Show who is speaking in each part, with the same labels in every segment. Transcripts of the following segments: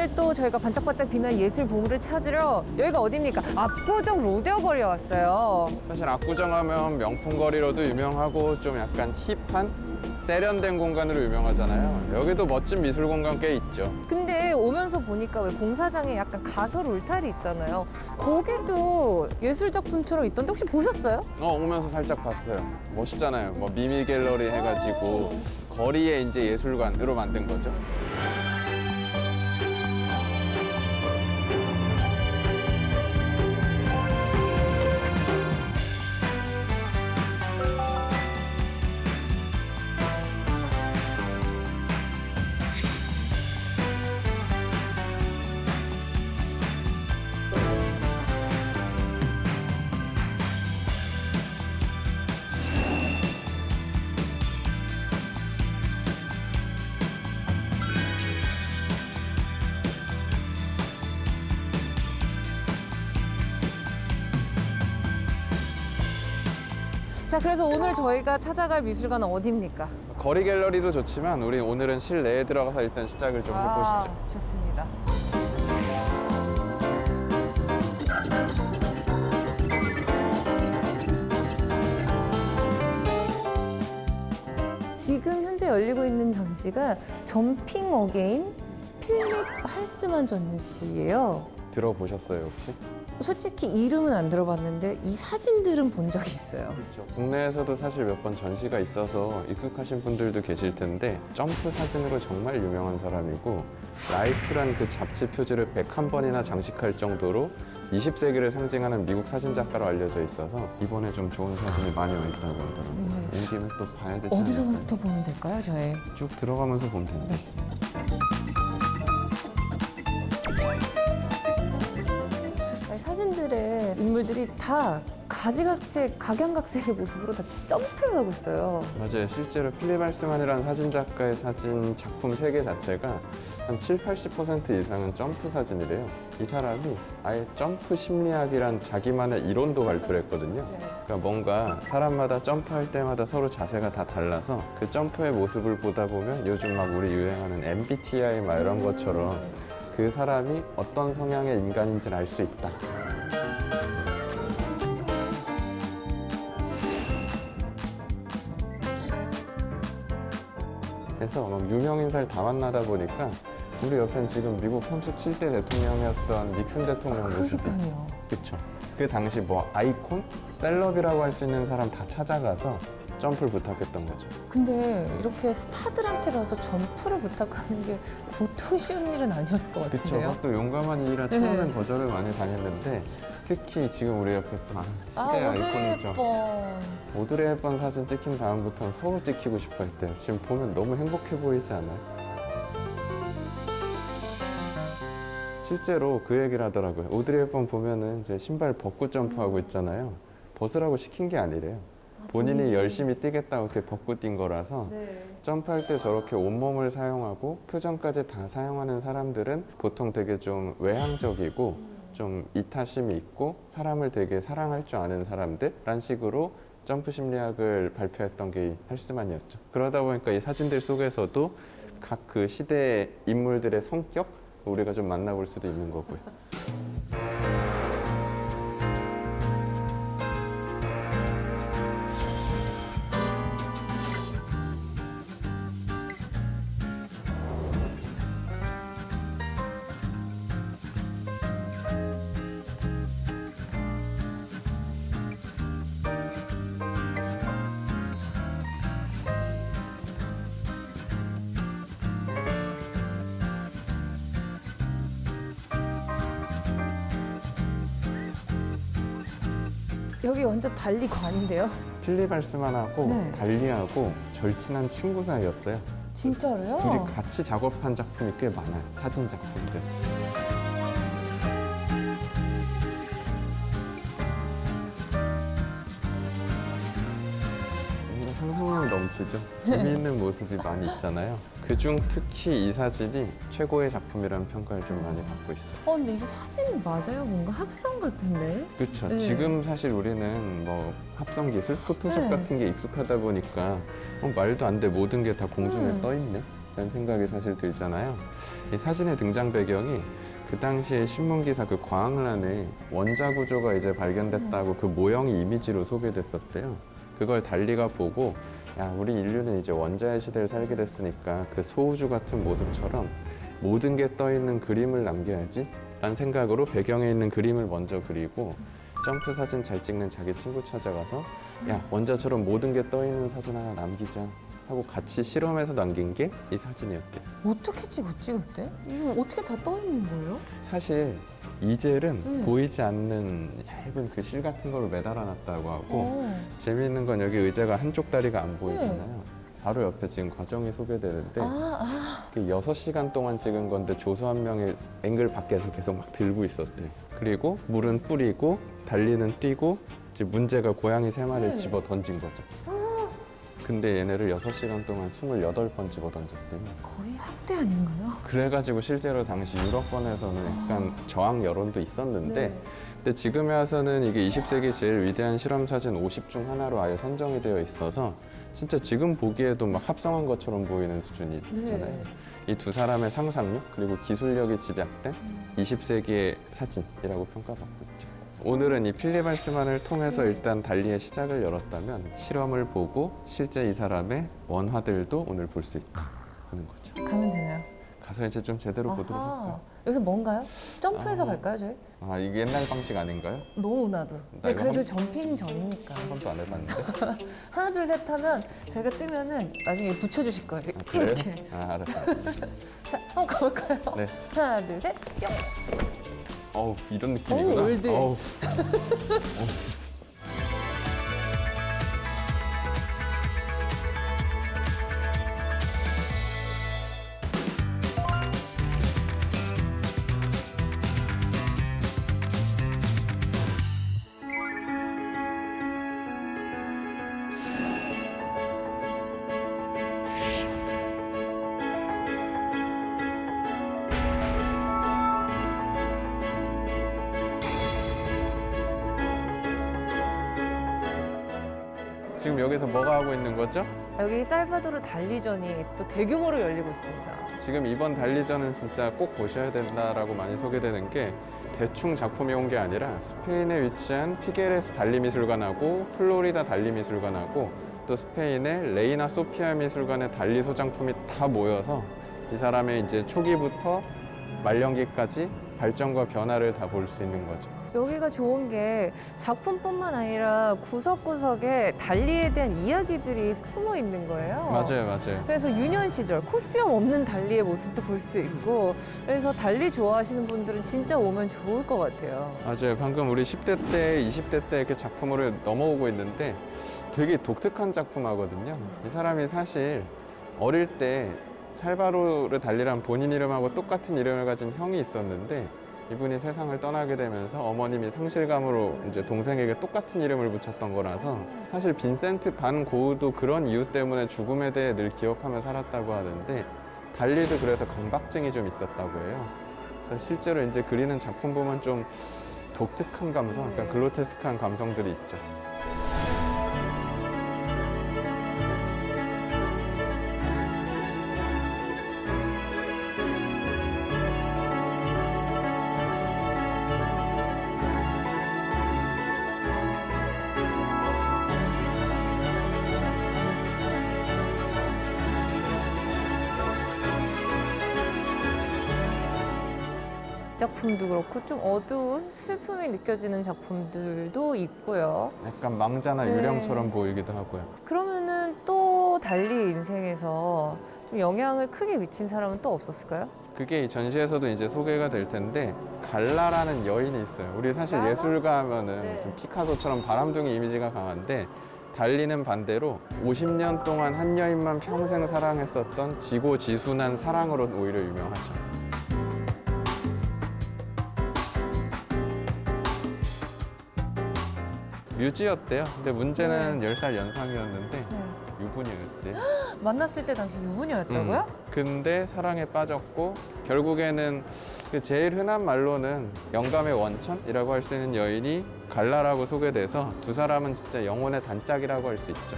Speaker 1: 오늘 또 저희가 반짝반짝 빛나는 예술 보물을 찾으러 여기가 어디입니까? 압구정 로데오 거리에 왔어요.
Speaker 2: 사실 압구정 하면 명품 거리로도 유명하고 좀 약간 힙한 세련된 공간으로 유명하잖아요. 여기도 멋진 미술 공간 꽤 있죠.
Speaker 1: 근데 오면서 보니까 왜 공사장에 약간 가설 울타리 있잖아요. 거기도 예술 작품처럼 있던데 혹시 보셨어요?
Speaker 2: 오면서 살짝 봤어요. 멋있잖아요. 뭐 미미 갤러리 해가지고 거리에 이제 예술관으로 만든 거죠.
Speaker 1: 자, 그래서 오늘 저희가 찾아갈 미술관은 어디입니까?
Speaker 2: 거리 갤러리도 좋지만 우리 오늘은 실내에 들어가서 일단 시작을 좀 해보시죠.
Speaker 1: 좋습니다. 지금 현재 열리고 있는 전시가 점핑 어게인 필립 할스만 전시예요.
Speaker 2: 들어보셨어요, 혹시?
Speaker 1: 솔직히 이름은 안 들어봤는데 이 사진들은 본 적이 있어요.
Speaker 2: 그렇죠. 국내에서도 사실 몇 번 전시가 있어서 익숙하신 분들도 계실 텐데 점프 사진으로 정말 유명한 사람이고 라이프란 그 잡지 표지를 101번이나 장식할 정도로 20세기를 상징하는 미국 사진작가로 알려져 있어서 이번에 좀 좋은 사진이 많이 와 있다고 하더라고요.
Speaker 1: 네.
Speaker 2: 온 김에 또 봐야 되지 않을까요?
Speaker 1: 어디서부터 보면 될까요, 저희?
Speaker 2: 쭉 들어가면서 보면 됩니다.
Speaker 1: 사진들의 인물들이 다 가지각색, 각양각색의 모습으로 다 점프를 하고 있어요.
Speaker 2: 맞아요. 실제로 필립 할스만이라는 사진작가의 사진 작품 세계 자체가 한 70~80% 이상은 점프 사진이래요. 이 사람이 아예 점프 심리학이란 자기만의 이론도 발표를 했거든요. 그러니까 뭔가 사람마다 점프할 때마다 서로 자세가 다 달라서 그 점프의 모습을 보다 보면 요즘 막 우리 유행하는 MBTI 막 이런 것처럼 그 사람이 어떤 성향의 인간인지를 알 수 있다. 그래서 막 유명 인사를 다 만나다 보니까 우리 옆엔 지금 미국 37대 대통령이었던 닉슨 대통령 모습이
Speaker 1: 그러니까요.
Speaker 2: 그쵸. 그 당시 뭐 아이콘? 셀럽이라고 할 수 있는 사람 다 찾아가서 점프를 부탁했던 거죠.
Speaker 1: 근데 이렇게 스타들한테 가서 점프를 부탁하는 게 보통 쉬운 일은 아니었을 것
Speaker 2: 그쵸.
Speaker 1: 같은데요.
Speaker 2: 또 용감한 일이라
Speaker 1: 네.
Speaker 2: 처음엔 거절을 많이 당했는데 특히 지금 우리 옆에 또 시대 아이콘이죠. 오드리 헵번 사진 찍힌 다음부터는 서로 찍히고 싶어 했대요. 지금 보면 너무 행복해 보이지 않아요? 실제로 그 얘기를 하더라고요. 오드리 헵번 보면은 이제 신발 벗고 점프하고 있잖아요. 벗으라고 시킨 게 아니래요. 본인이 열심히 뛰겠다고 이렇게 벗고 뛴 거라서 점프할 때 저렇게 온몸을 사용하고 표정까지 다 사용하는 사람들은 보통 되게 좀 외향적이고 좀 이타심이 있고 사람을 되게 사랑할 줄 아는 사람들란 식으로 점프 심리학을 발표했던 게 할스만이었죠. 그러다 보니까 이 사진들 속에서도 각 그 시대의 인물들의 성격 우리가 좀 만나볼 수도 있는 거고요.
Speaker 1: 여기 완전 달리 관인데요?
Speaker 2: 필립 할스만하고
Speaker 1: 네.
Speaker 2: 달리하고 절친한 친구 사이였어요.
Speaker 1: 진짜로요?
Speaker 2: 둘이 같이 작업한 작품이 꽤 많아요. 사진 작품들. 뭔가 상상력 넘치죠? 재미있는 모습이 많이 있잖아요. 그중 특히 이 사진이 최고의 작품이라는 평가를 좀 많이 받고 있어요.
Speaker 1: 근데 이거 사진 맞아요? 뭔가 합성 같은데?
Speaker 2: 그렇죠.
Speaker 1: 네.
Speaker 2: 지금 사실 우리는 뭐 합성 기술, 포토샵
Speaker 1: 네.
Speaker 2: 같은 게 익숙하다 보니까 말도 안 돼 모든 게 다 공중에 떠 있네. 라는 생각이 사실 들잖아요. 이 사진의 등장 배경이 그 당시에 신문기사 그 광란에 원자 구조가 이제 발견됐다고 그 모형이 이미지로 소개됐었대요. 그걸 달리가 보고 야, 우리 인류는 이제 원자의 시대를 살게 됐으니까 그 소우주 같은 모습처럼 모든 게 떠 있는 그림을 남겨야지 라는 생각으로 배경에 있는 그림을 먼저 그리고 점프 사진 잘 찍는 자기 친구 찾아가서 야, 원자처럼 모든 게 떠 있는 사진 하나 남기자 하고 같이 실험해서 남긴 게 이 사진이었대요.
Speaker 1: 어떻게 찍었지 그때? 이거 어떻게 다 떠 있는 거예요?
Speaker 2: 사실 이젤은
Speaker 1: 네.
Speaker 2: 보이지 않는 얇은 그 실 같은 걸 매달아 놨다고 하고
Speaker 1: 어.
Speaker 2: 재미있는 건 여기 의자가 한쪽 다리가 안 보이잖아요. 바로 옆에 지금 과정이 소개되는데 그 6시간 동안 찍은 건데 조수 한 명이 앵글 밖에서 계속 막 들고 있었대요. 그리고 물은 뿌리고 달리는 뛰고 이제 문제가 고양이 3마리를
Speaker 1: 네.
Speaker 2: 집어 던진 거죠. 근데 얘네를 6시간 동안 28번 집어 던졌대요.
Speaker 1: 거의 학대 아닌가요?
Speaker 2: 그래가지고 실제로 당시 유럽권에서는 약간 저항 여론도 있었는데
Speaker 1: 네.
Speaker 2: 근데 지금에 와서는 이게 20세기 제일 위대한 실험 사진 50 중 하나로 아예 선정이 되어 있어서 진짜 지금 보기에도 막 합성한 것처럼 보이는 수준이 있잖아요.
Speaker 1: 네.
Speaker 2: 이 두 사람의 상상력 그리고 기술력이 집약된 20세기의 사진이라고 평가받고 있죠. 오늘은 이 필립 알츠만을 통해서 일단 달리의 시작을 열었다면 실험을 보고 실제 이 사람의 원화들도 오늘 볼 수 있다는 거죠.
Speaker 1: 가면 되나요?
Speaker 2: 가서 이제 좀 제대로 보도록 할까요?
Speaker 1: 여기서 뭔가요? 점프해서
Speaker 2: 아.
Speaker 1: 갈까요 저희?
Speaker 2: 아, 이게 옛날 방식 아닌가요?
Speaker 1: 너무 나도.
Speaker 2: 나
Speaker 1: 근데
Speaker 2: 이거
Speaker 1: 그래도
Speaker 2: 한-
Speaker 1: 점핑 전이니까.
Speaker 2: 한 번도 안 해봤는데.
Speaker 1: 하나 둘 셋 하면 저희가 뜨면은 나중에 붙여주실 거예요.
Speaker 2: 아, 그래요?
Speaker 1: 이렇게.
Speaker 2: 아, 알았어.
Speaker 1: 자, 한번 가볼까요?
Speaker 2: 네.
Speaker 1: 하나 둘 셋 뿅.
Speaker 2: 어우, 이런 느낌이구나.
Speaker 1: 오, 올드해.
Speaker 2: 어우. 지금 여기서 뭐가 하고 있는 거죠?
Speaker 1: 여기 살바도르 달리전이 또 대규모로 열리고 있습니다.
Speaker 2: 지금 이번 달리전은 진짜 꼭 보셔야 된다라고 많이 소개되는 게 대충 작품이 온 게 아니라 스페인에 위치한 피게레스 달리미술관하고 플로리다 달리미술관하고 또 스페인의 레이나 소피아 미술관의 달리 소장품이 다 모여서 이 사람의 이제 초기부터 말년기까지 발전과 변화를 다 볼 수 있는 거죠.
Speaker 1: 여기가 좋은 게 작품뿐만 아니라 구석구석에 달리에 대한 이야기들이 숨어 있는 거예요.
Speaker 2: 맞아요, 맞아요.
Speaker 1: 그래서 유년 시절 코스염 없는 달리의 모습도 볼 수 있고 그래서 달리 좋아하시는 분들은 진짜 오면 좋을 것 같아요.
Speaker 2: 맞아요. 방금 우리 10대 때, 20대 때 이렇게 작품으로 넘어오고 있는데 되게 독특한 작품 하거든요. 이 사람이 사실 어릴 때 살바도르 달리란 본인 이름하고 똑같은 이름을 가진 형이 있었는데 이분이 세상을 떠나게 되면서 어머님이 상실감으로 이제 동생에게 똑같은 이름을 붙였던 거라서 사실 빈센트 반 고흐도 그런 이유 때문에 죽음에 대해 늘 기억하며 살았다고 하는데 달리도 그래서 강박증이 좀 있었다고 해요. 그래서 실제로 이제 그리는 작품 보면 좀 독특한 감성, 약간 글로테스크한 감성들이 있죠.
Speaker 1: 작품도 그렇고 좀 어두운 슬픔이 느껴지는 작품들도 있고요.
Speaker 2: 약간 망자나
Speaker 1: 네.
Speaker 2: 유령처럼 보이기도 하고요.
Speaker 1: 그러면은 또 달리 인생에서 좀 영향을 크게 미친 사람은 또 없었을까요?
Speaker 2: 그게 이 전시에서도 이제 소개가 될 텐데 갈라라는 여인이 있어요. 우리 사실
Speaker 1: 갈라?
Speaker 2: 예술가 하면은
Speaker 1: 네.
Speaker 2: 무슨 피카소처럼 바람둥이 이미지가 강한데 달리는 반대로 50년 동안 한 여인만 평생 사랑했었던 지고지순한 사랑으로 오히려 유명하죠. 뮤지였대요. 근데 문제는 10살 연상이었는데 유부녀였대.
Speaker 1: 만났을 때 당시 유부녀였다고요?
Speaker 2: 근데 사랑에 빠졌고 결국에는 그 제일 흔한 말로는 영감의 원천이라고 할 수 있는 여인이 갈라라고 소개돼서 두 사람은 진짜 영혼의 단짝이라고 할 수 있죠.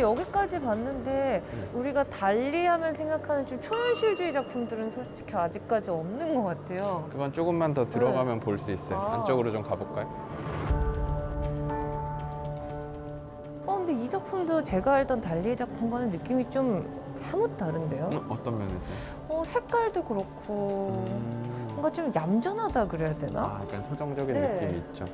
Speaker 1: 근데 여기까지 봤는데 우리가 달리하면 생각하는 좀 초현실주의 작품들은 솔직히 아직까지 없는 것 같아요.
Speaker 2: 그건 조금만 더 들어가면 볼 수 있어요.
Speaker 1: 아.
Speaker 2: 안쪽으로 좀 가볼까요?
Speaker 1: 근데 이 작품도 제가 알던 달리의 작품과는 느낌이 좀 사뭇 다른데요?
Speaker 2: 어떤 면에서?
Speaker 1: 색깔도 그렇고 뭔가 좀 얌전하다 그래야 되나?
Speaker 2: 약간 서정적인
Speaker 1: 네.
Speaker 2: 느낌이 있죠.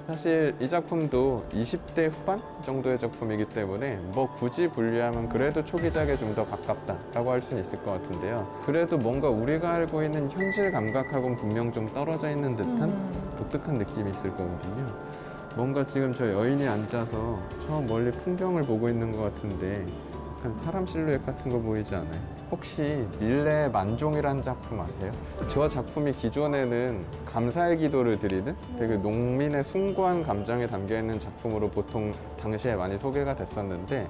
Speaker 2: 사실 이 작품도 20대 후반 정도의 작품이기 때문에 뭐 굳이 분류하면 그래도 초기작에 좀 더 가깝다라고 할 수는 있을 것 같은데요. 그래도 뭔가 우리가 알고 있는 현실 감각하고는 분명 좀 떨어져 있는 듯한 독특한 느낌이 있을 거거든요. 뭔가 지금 저 여인이 앉아서 저 멀리 풍경을 보고 있는 것 같은데 약간 사람 실루엣 같은 거 보이지 않아요? 혹시 밀레 만종이라는 작품 아세요? 저 작품이 기존에는 감사의 기도를 드리는 되게 농민의 숭고한 감정이 담겨있는 작품으로 보통 당시에 많이 소개가 됐었는데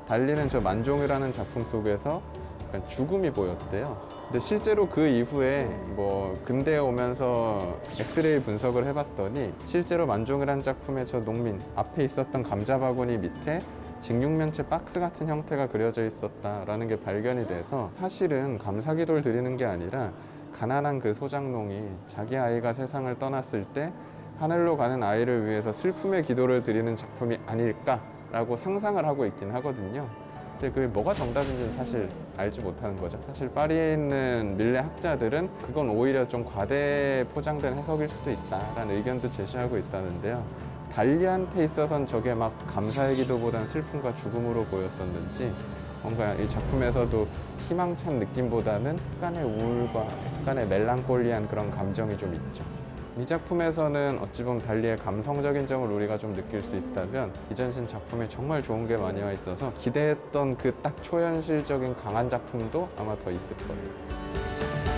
Speaker 2: 달리는 저 만종이라는 작품 속에서 약간 죽음이 보였대요. 근데 실제로 그 이후에 뭐 근대에 오면서 엑스레이 분석을 해봤더니 실제로 만종이라는 작품의 저 농민 앞에 있었던 감자 바구니 밑에 직육면체 박스 같은 형태가 그려져 있었다라는 게 발견이 돼서 사실은 감사기도를 드리는 게 아니라 가난한 그 소작농이 자기 아이가 세상을 떠났을 때 하늘로 가는 아이를 위해서 슬픔의 기도를 드리는 작품이 아닐까라고 상상을 하고 있긴 하거든요. 근데 그게 뭐가 정답인지는 사실 알지 못하는 거죠. 사실 파리에 있는 밀레 학자들은 그건 오히려 좀 과대 포장된 해석일 수도 있다라는 의견도 제시하고 있다는데요. 달리한테 있어서는 저게 막 감사의 기도보다는 슬픔과 죽음으로 보였었는지 뭔가 이 작품에서도 희망찬 느낌보다는 약간의 우울과 약간의 멜랑콜리한 그런 감정이 좀 있죠. 이 작품에서는 어찌 보면 달리의 감성적인 점을 우리가 좀 느낄 수 있다면 이전신 작품에 정말 좋은 게 많이 와 있어서 기대했던 그 딱 초현실적인 강한 작품도 아마 더 있을 거예요.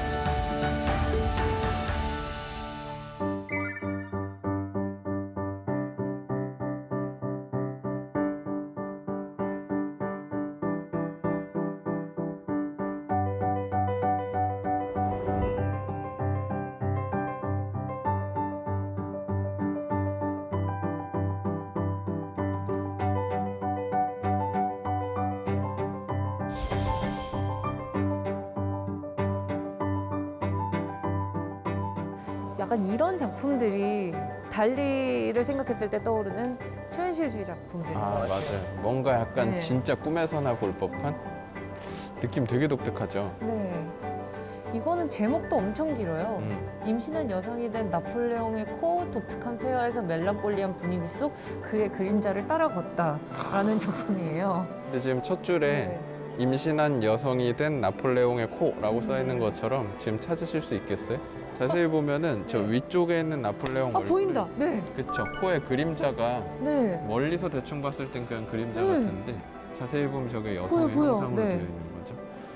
Speaker 1: 약간 이런 작품들이 달리를 생각했을 때 떠오르는 초현실주의 작품들인 것 같아요.
Speaker 2: 맞아요. 뭔가 약간
Speaker 1: 네.
Speaker 2: 진짜 꿈에서나 볼 법한 느낌 되게 독특하죠.
Speaker 1: 네. 이거는 제목도 엄청 길어요.
Speaker 2: 음.
Speaker 1: 임신한 여성이 된 나폴레옹의 코 독특한 폐허에서 멜랑콜리한 분위기 속 그의 그림자를 따라 걷다라는 작품이에요.
Speaker 2: 근데 지금 첫 줄에
Speaker 1: 네.
Speaker 2: 임신한 여성이 된 나폴레옹의 코라고 써 있는 것처럼 지금 찾으실 수 있겠어요? 자세히 보면은 저 위쪽에 있는 나폴레옹 얼굴
Speaker 1: 보인다. 네.
Speaker 2: 그쵸. 코의 그림자가
Speaker 1: 네.
Speaker 2: 멀리서 대충 봤을 땐 그냥 그림자 같은데 자세히 보면 저게
Speaker 1: 보여,
Speaker 2: 여성의
Speaker 1: 보여.
Speaker 2: 형상으로
Speaker 1: 네.
Speaker 2: 되어 있는 거죠.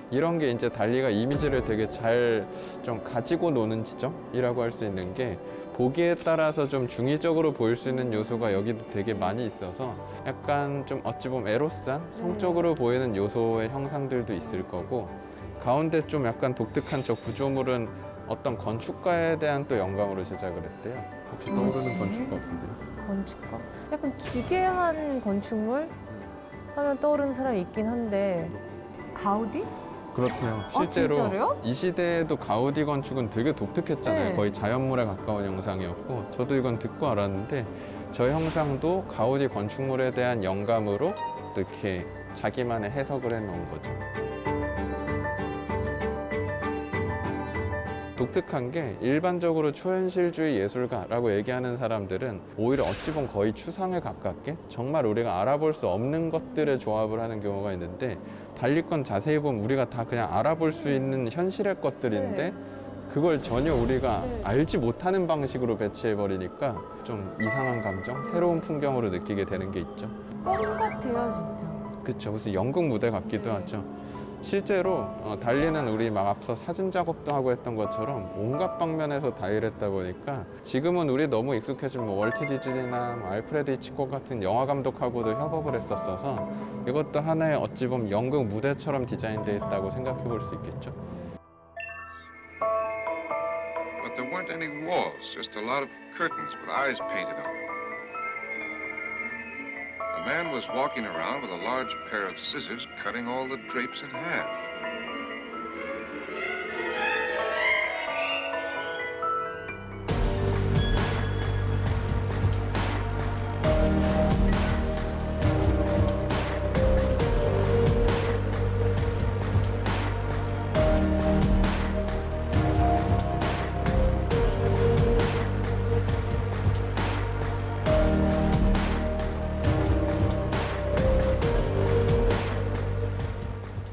Speaker 2: 이런 게 이제 달리가 이미지를 되게 잘 좀 가지고 노는 지점이라고 할 수 있는 게 보기에 따라서 좀 중의적으로 보일 수 있는 요소가 여기도 되게 많이 있어서 약간 좀 어찌 보면 에로스한 성적으로 보이는 요소의 형상들도 있을 거고 가운데 좀 약간 독특한 저 구조물은 어떤 건축가에 대한 또 영감으로 제작을 했대요. 혹시 떠오르는
Speaker 1: 뭐지?
Speaker 2: 건축가 없으세요?
Speaker 1: 건축가? 약간 기괴한 건축물 하면 떠오르는 사람이 있긴 한데 가우디?
Speaker 2: 그렇대요. 실제로
Speaker 1: 진짜로요?
Speaker 2: 이 시대에도 가우디 건축은 되게 독특했잖아요.
Speaker 1: 네.
Speaker 2: 거의 자연물에 가까운 형상이었고 저도 이건 듣고 알았는데 저 형상도 가우디 건축물에 대한 영감으로 또 이렇게 자기만의 해석을 해놓은 거죠. 독특한 게 일반적으로 초현실주의 예술가라고 얘기하는 사람들은 오히려 어찌 보면 거의 추상에 가깝게 정말 우리가 알아볼 수 없는 것들의 조합을 하는 경우가 있는데 달리 건 자세히 보면 우리가 다 그냥 알아볼 수 있는 현실의 것들인데 그걸 전혀 우리가 알지 못하는 방식으로 배치해버리니까 좀 이상한 감정, 새로운 풍경으로 느끼게 되는 게 있죠.
Speaker 1: 꿈 같아요, 진짜.
Speaker 2: 그렇죠. 무슨 연극 무대 같기도 하죠. 실제로 달리는 우리 막 앞서 사진 작업도 하고 했던 것처럼 온갖 방면에서 다 일했다 보니까 지금은 우리 너무 익숙해진 뭐 월트 디즈니나 뭐 알프레드 히치콕 같은 영화 감독하고도 협업을 했었어서 이것도 하나의 어찌 보면 연극 무대처럼 디자인되어 있다고 생각해 볼 수 있겠죠.
Speaker 3: But there weren't any walls, just a lot of curtains with eyes painted on them. And man was walking around with a large pair of scissors cutting all the drapes in half.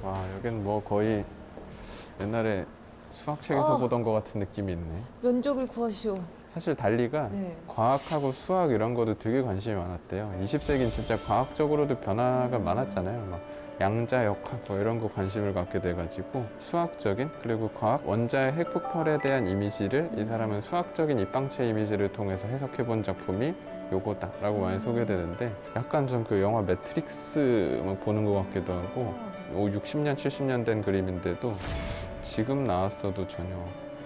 Speaker 2: 와, 여긴 뭐 거의 옛날에 수학책에서
Speaker 1: 아.
Speaker 2: 보던 것 같은 느낌이 있네.
Speaker 1: 면적을 구하시오.
Speaker 2: 사실 달리가
Speaker 1: 네.
Speaker 2: 과학하고 수학 이런 것도 되게 관심이 많았대요. 20세기는 진짜 과학적으로도 변화가 많았잖아요. 막 양자역학 뭐 이런 거 관심을 갖게 돼가지고 수학적인 그리고 과학 원자의 핵폭발에 대한 이미지를 이 사람은 수학적인 입방체 이미지를 통해서 해석해 본 작품이 요거다라고 많이 소개되는데 약간 좀 그 영화 매트릭스 막 보는 것 같기도 하고 60년, 70년 된 그림인데도 지금 나왔어도 전혀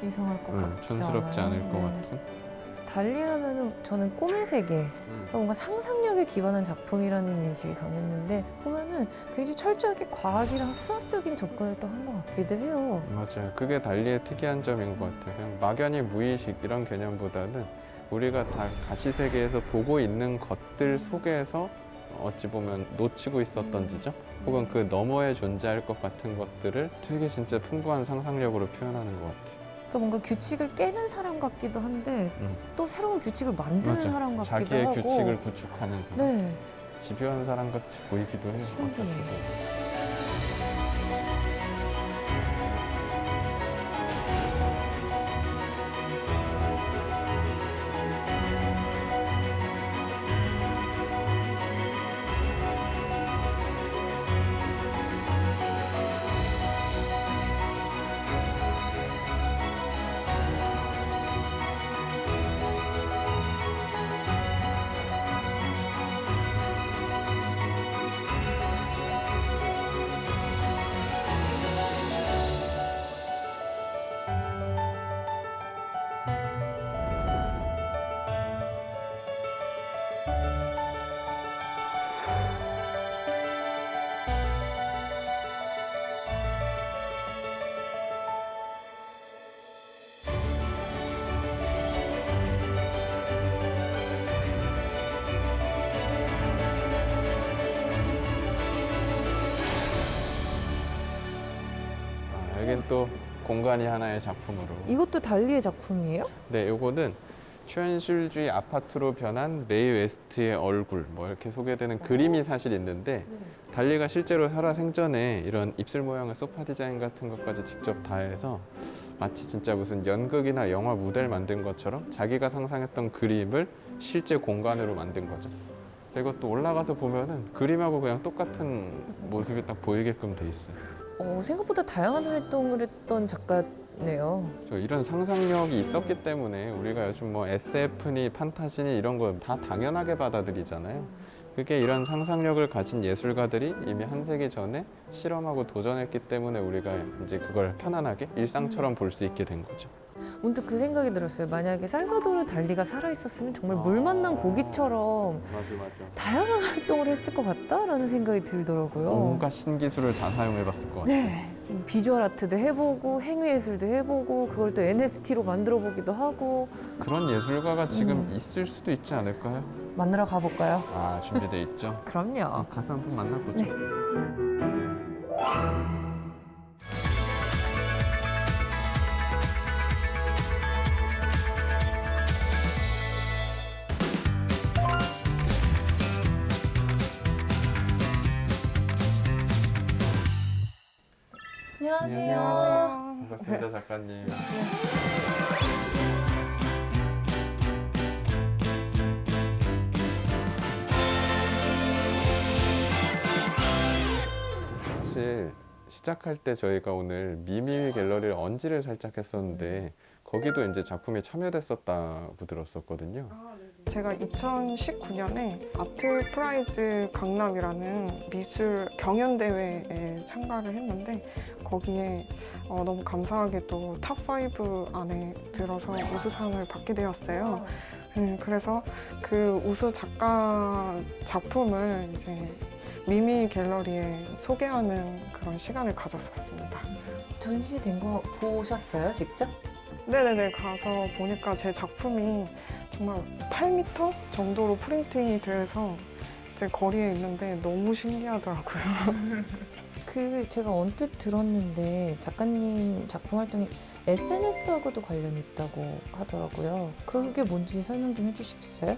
Speaker 1: 이상할 것 같지
Speaker 2: 촌스럽지
Speaker 1: 않아요?
Speaker 2: 않을 것
Speaker 1: 네.
Speaker 2: 같은.
Speaker 1: 달리 하면은 저는 꿈의 세계, 뭔가 상상력에 기반한 작품이라는 인식이 강했는데 보면은 굉장히 철저하게 과학이랑 수학적인 접근을 또 한 것 같기도 해요.
Speaker 2: 맞아요. 그게 달리의 특이한 점인 것 같아요. 그냥 막연히 무의식 이런 개념보다는 우리가 다 가시세계에서 보고 있는 것들 속에서 어찌 보면 놓치고 있었던 지점 혹은 그 너머에 존재할 것 같은 것들을 되게 진짜 풍부한 상상력으로 표현하는 것 같아요.
Speaker 1: 그러니까 뭔가 규칙을 깨는 사람 같기도 한데 또 새로운 규칙을 만드는
Speaker 2: 맞아.
Speaker 1: 사람 같기도
Speaker 2: 자기의
Speaker 1: 하고.
Speaker 2: 규칙을 구축하는 사람.
Speaker 1: 네,
Speaker 2: 집요한 사람 같이 보이기도 해요.
Speaker 1: 신기해.
Speaker 2: 어떻게 보면. 여긴 또 공간이 하나의 작품으로.
Speaker 1: 이것도 달리의 작품이에요?
Speaker 2: 네, 요거는 최현실주의 아파트로 변한 메이 웨스트의 얼굴 뭐 이렇게 소개되는 그림이 사실 있는데 달리가 실제로 살아 생전에 이런 입술 모양의 소파 디자인 같은 것까지 직접 다 해서 마치 진짜 무슨 연극이나 영화 무대를 만든 것처럼 자기가 상상했던 그림을 실제 공간으로 만든 거죠. 그래서 이것도 올라가서 보면은 그림하고 그냥 똑같은 모습이 딱 보이게끔 돼 있어요.
Speaker 1: 생각보다 다양한 활동을 했던 작가네요.
Speaker 2: 이런 상상력이 있었기 때문에 우리가 요즘 뭐 SF니 판타지니 이런 거 다 당연하게 받아들이잖아요. 그게 이런 상상력을 가진 예술가들이 이미 한 세기 전에 실험하고 도전했기 때문에 우리가 이제 그걸 편안하게 일상처럼 볼 수 있게 된 거죠.
Speaker 1: 문득 그 생각이 들었어요. 만약에 살바도르 달리가 살아있었으면 정말 물 만난 고기처럼
Speaker 2: 맞아.
Speaker 1: 다양한 활동을 했을 것 같다라는 생각이 들더라고요.
Speaker 2: 온갖 신기술을 다 사용해봤을 것 같아요.
Speaker 1: 네. 비주얼 아트도 해보고 행위예술도 해보고 그걸 또 NFT로 만들어 보기도 하고.
Speaker 2: 그런 예술가가 지금 있을 수도 있지 않을까요?
Speaker 1: 만나러 가볼까요?
Speaker 2: 아, 준비돼 있죠.
Speaker 1: 그럼요.
Speaker 2: 가서 한번 만나보죠.
Speaker 1: 네. 안녕하세요.
Speaker 2: 반갑습니다, 작가님. 사실 시작할 때 저희가 오늘 미밀 갤러리를 언지를 살짝 했었는데 거기도 이제 작품에 참여됐었다고 들었었거든요.
Speaker 4: 제가 2019년에 아트 프라이즈 강남이라는 미술 경연대회에 참가를 했는데 거기에 너무 감사하게도 탑5 안에 들어서 우수상을 받게 되었어요. 네, 그래서 그 우수 작가 작품을 이제 미미 갤러리에 소개하는 그런 시간을 가졌었습니다.
Speaker 1: 전시된 거 보셨어요, 직접?
Speaker 4: 네네네, 가서 보니까 제 작품이 정말 8m 정도로 프린팅이 돼서 이제 거리에 있는데 너무 신기하더라고요.
Speaker 1: 그 제가 언뜻 들었는데 작가님 작품 활동이 SNS하고도 관련이 있다고 하더라고요. 그게 뭔지 설명 좀 해주시겠어요?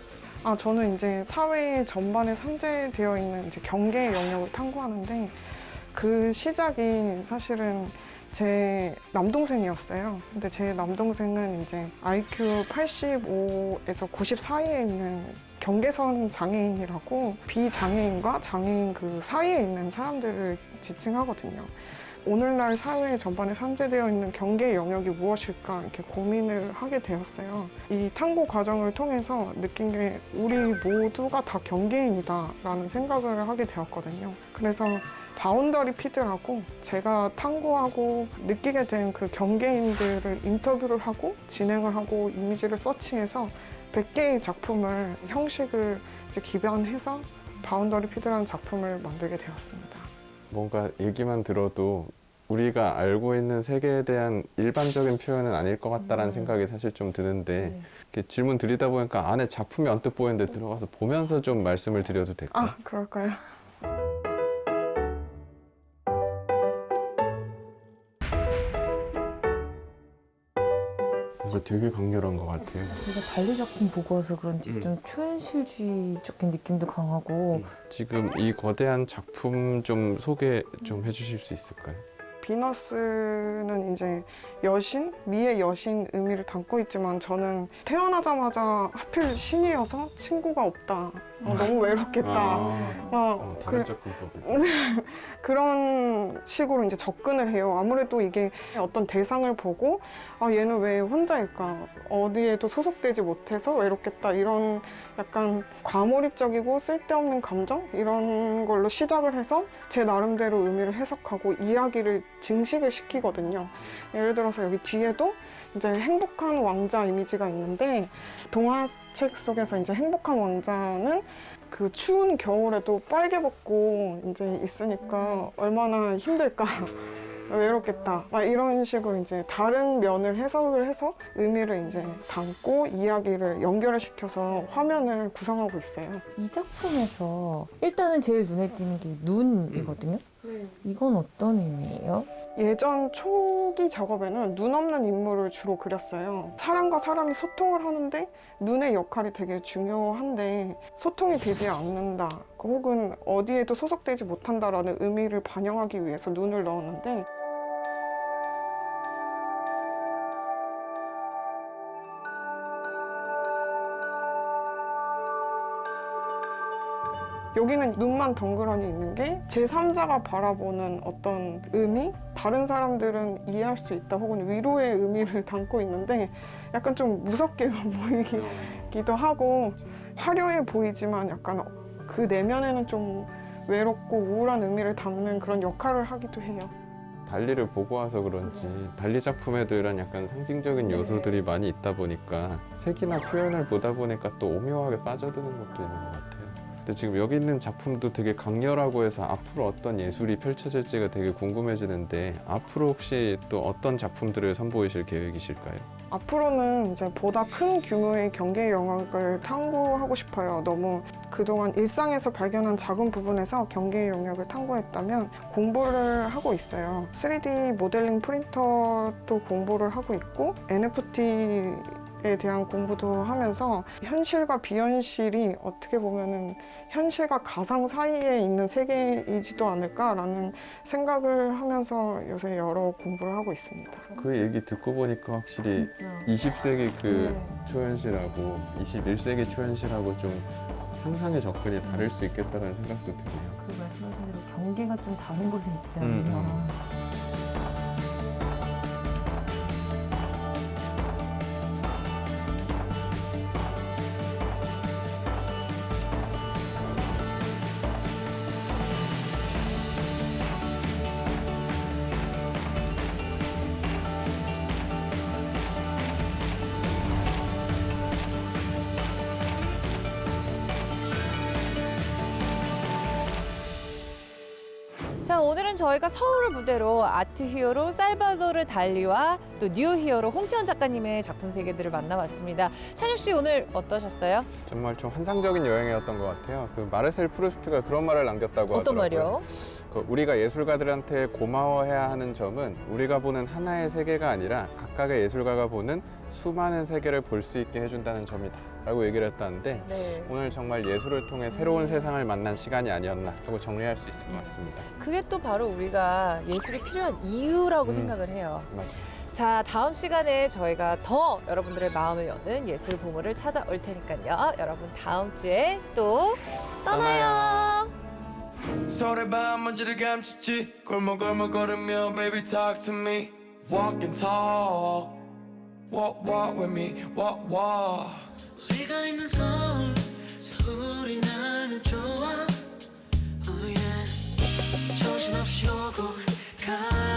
Speaker 4: 저는 이제 사회 전반에 산재되어 있는 이제 경계 영역을 탐구하는데 그 시작이 사실은 제 남동생이었어요. 근데 제 남동생은 이제 IQ 85에서 90 사이에 있는 경계선 장애인이라고 비장애인과 장애인 그 사이에 있는 사람들을 지칭하거든요. 오늘날 사회 전반에 산재되어 있는 경계 영역이 무엇일까 이렇게 고민을 하게 되었어요. 이 탐구 과정을 통해서 느낀 게 우리 모두가 다 경계인이다라는 생각을 하게 되었거든요. 그래서 바운더리 피드라고 제가 탐구하고 느끼게 된 그 경계인들을 인터뷰를 하고 진행을 하고 이미지를 서치해서 100개의 작품을 형식을 이제 기반해서 바운더리 피드라는 작품을 만들게 되었습니다.
Speaker 2: 뭔가 얘기만 들어도 우리가 알고 있는 세계에 대한 일반적인 표현은 아닐 것 같다라는 생각이 사실 좀 드는데 이렇게 질문 드리다 보니까 안에 작품이 언뜻 보이는데 들어가서 보면서 좀 말씀을 드려도 될까요?
Speaker 4: 그럴까요?
Speaker 2: 뭔가 되게 강렬한 것 같아요.
Speaker 1: 제가 달리 작품 보고 와서 그런지 좀 초현실주의적인 느낌도 강하고
Speaker 2: 지금 이 거대한 작품 좀 소개 좀 해주실 수 있을까요?
Speaker 4: 비너스는 이제 여신, 미의 여신 의미를 담고 있지만 저는 태어나자마자 하필 신이어서 친구가 없다. 너무 외롭겠다.
Speaker 2: 다른
Speaker 4: 그래-
Speaker 2: 작품법이.
Speaker 4: 그런 식으로 이제 접근을 해요. 아무래도 이게 어떤 대상을 보고 얘는 왜 혼자일까? 어디에도 소속되지 못해서 외롭겠다. 이런 약간 과몰입적이고 쓸데없는 감정? 이런 걸로 시작을 해서 제 나름대로 의미를 해석하고 이야기를 증식을 시키거든요. 예를 들어서 여기 뒤에도 이제 행복한 왕자 이미지가 있는데 동화책 속에서 이제 행복한 왕자는 그 추운 겨울에도 빨개 벗고 이제 있으니까 얼마나 힘들까 외롭겠다 막 이런 식으로 이제 다른 면을 해석을 해서 의미를 이제 담고 이야기를 연결을 시켜서 화면을 구성하고 있어요.
Speaker 1: 이 작품에서 일단은 제일 눈에 띄는 게 눈이거든요. 이건 어떤 의미예요?
Speaker 4: 예전 초기 작업에는 눈 없는 인물을 주로 그렸어요. 사람과 사람이 소통을 하는데 눈의 역할이 되게 중요한데 소통이 되지 않는다 혹은 어디에도 소속되지 못한다라는 의미를 반영하기 위해서 눈을 넣었는데 여기는 눈만 덩그러니 있는 게 제3자가 바라보는 어떤 의미? 다른 사람들은 이해할 수 있다 혹은 위로의 의미를 담고 있는데 약간 좀 무섭게 보이기도 하고 화려해 보이지만 약간 그 내면에는 좀 외롭고 우울한 의미를 담는 그런 역할을 하기도 해요.
Speaker 2: 달리를 보고 와서 그런지 달리 작품에도 이런 약간 상징적인 요소들이 많이 있다 보니까 색이나 표현을 보다 보니까 또 오묘하게 빠져드는 것도 있는 것 같아요. 근데 지금 여기 있는 작품도 되게 강렬하고 해서 앞으로 어떤 예술이 펼쳐질지가 되게 궁금해지는데 앞으로 혹시 또 어떤 작품들을 선보이실 계획이실까요?
Speaker 4: 앞으로는 이제 보다 큰 규모의 경계 영역을 탐구하고 싶어요. 너무 그동안 일상에서 발견한 작은 부분에서 경계 영역을 탐구했다면 공부를 하고 있어요. 3D 모델링 프린터도 공부를 하고 있고 NFT에 대한 공부도 하면서 현실과 비현실이 어떻게 보면은 현실과 가상 사이에 있는 세계이지도 않을까라는 생각을 하면서 요새 여러 공부를 하고 있습니다.
Speaker 2: 그 얘기 듣고 보니까 확실히
Speaker 1: 진짜
Speaker 2: 20세기 그
Speaker 1: 네.
Speaker 2: 초현실하고 21세기 초현실하고 좀 상상의 접근이 다를 수 있겠다는 생각도 드네요.
Speaker 1: 그 말씀하신 대로 경계가 좀 다른 곳에 있지 않나. 자, 오늘은 저희가 서울을 무대로 아트 히어로 살바도르 달리와 또 뉴 히어로 홍채원 작가님의 작품 세계들을 만나봤습니다. 찬엽 씨 오늘 어떠셨어요?
Speaker 2: 정말 좀 환상적인 여행이었던 것 같아요. 그 마르셀 프루스트가 그런 말을 남겼다고
Speaker 1: 어떤
Speaker 2: 하더라고요.
Speaker 1: 말이요?
Speaker 2: 그 우리가 예술가들한테 고마워해야 하는 점은 우리가 보는 하나의 세계가 아니라 각각의 예술가가 보는 수많은 세계를 볼 수 있게 해준다는 점이다 라고 얘기를 했다는데
Speaker 1: 네.
Speaker 2: 오늘 정말 예술을 통해 새로운 세상을 만난 시간이 아니었나 하고 정리할 수 있을 것 같습니다.
Speaker 1: 그게 또 바로 우리가 예술이 필요한 이유라고 생각을 해요.
Speaker 2: 맞아요.
Speaker 1: 자, 다음 시간에 저희가 더 여러분들의 마음을 여는 예술 보물을 찾아올 테니까요. 여러분 다음 주에 또 떠나요.
Speaker 5: 서로의 밤 먼지를 감췄지 골목골목 걸으며 baby talk to me walk and talk walk with me walk
Speaker 6: 우리가 있는 서울이 나는 좋아 oh yeah 정신없이 오고 가